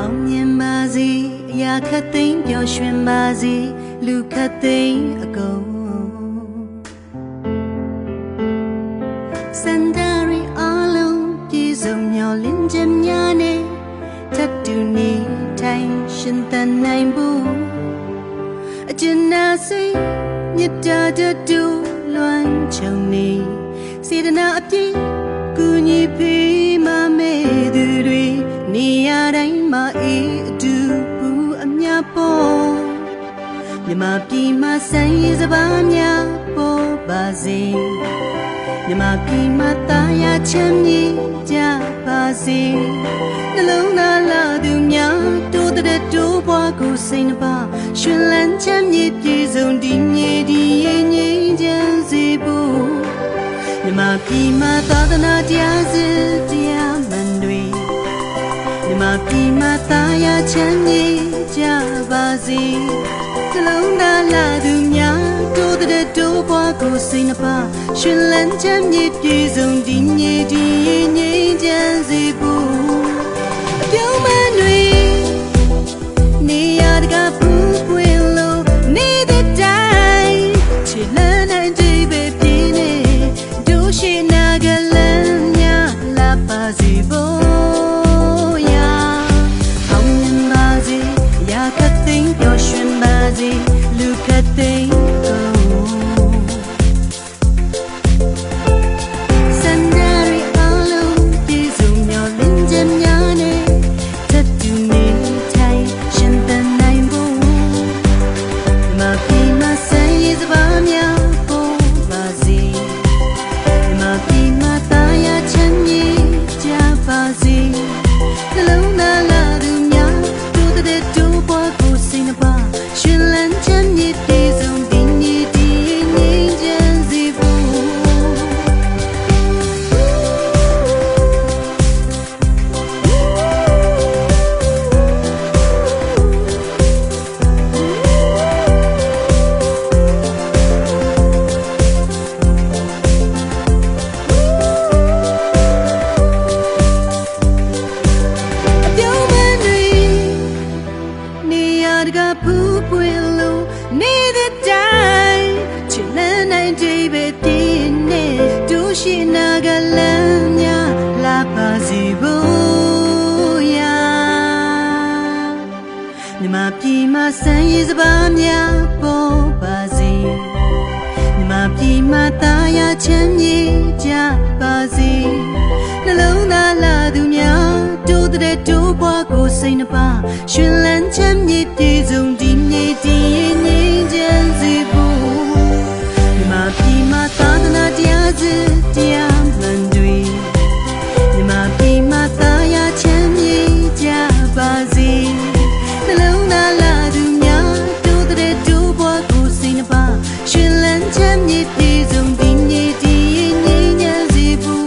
အောင်မြင်ပါစေအရာခတ်သိမ်းပျော်ရွှင်ပါစေလူခတ်သိမ်းအကုန်စန္ဒရီအလုံးပြေဆုံးမျောလင်းခြင်းများနဲ့ထပ်တူနေထိုင်ရှင်သန်နိုင်ဖို့အကျဉ်းနာစိတ်မြတ်တာတူလွမ်းချုံနေစေတနာအပြည့်ကူညီပေးမမဲ့သူတွေနေရာတိုင်းမှာအေးအတူပူအမြပေါ်မြမပြည်မှာဆိုင်ရစပါးများပေါ်ပါစေမြမပြည်မှာတာယာချမ်းမြေကြပါစေနှလုံးသားလာသူများတိုးတဲ့တိုးပွားကိုစိတ်နှပါရှင်လန်းချမ်းမြေပြေဆုံးဒီမြေဒီရင်ငြိမ်းချမ်းစေဖို့မြမပြည်မှာသာသနာတရားစစ်တရားမှန်တွေမြမပြည်မှာတာယာချမ်းမြေကြပါစေနှလုံးသားလာသူများတိုးတဲ့တိုးပွားကိုစိတ်နှပါရှင်လန်းချမ်းမြေပြေဆုံးဒီမြေဒီရင်ငြိမ်းချမ်းစေဖို့အပြုံးမတွေနေရတကပူပွင့်လို့နေတဲ့တိုင်းချစ်လန်းနိုင်တဲ့ပဲပြင်းနေတို့ရှိနာကလန်းများလာပါစေဖို့ရာအောင်မြင်ပါစေရာခတ်သိမ်းပျော်ရွှင်ပါစေလူခတ်သိမ်းပူပွင့်လို့နေတဲ့တိုင်းချစ်လန်းနိုင်တဲ့ပဲပြင်းနေတို့ရှိနာကလန်းများလာပါစေဖို့ရာမြမပြည်မှာစံရည်စပါးများပေါ်ပါစေမြမပြည်မှာတာယာချမ်းမြေကြပါစေနှလုံးသားလာသူများတိုးတဲ့တိုးပွားကိုစိတ်နှပါရှင်လန်းချမ်းမြေပြေဆုံးဒီမြေဒီရင်ငြိမ်းချမ်းစေဖို့မြမပြည်မှာသာသနာတရားစစ်တရားမှန်တွေမြမပြည်မှာတာယာချမ်းမြေကြပါစေနှလုံးသားလာသူများတိုးတဲ့တိုးပွားကိုစိတ်နှပါရှင်လန်းချမ်းမြေပြေဆုံးဒီမြေဒီရင်ငြိမ်းချမ်းစေဖို့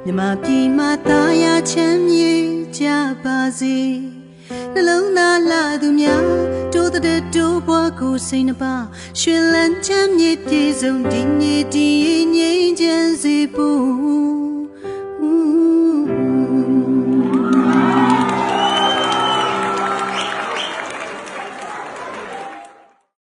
မြမပြည်မှာတာယာချမ်းမြေကြပါစေနှလုံးသားလာသူများတိုးတဲ့တိုးပွားကိုစိတ်နှပါရှင်လန်းချမ်းမြေပြေဆုံးဒီမြေဒီငြိမ်းချမ်းစေဖို့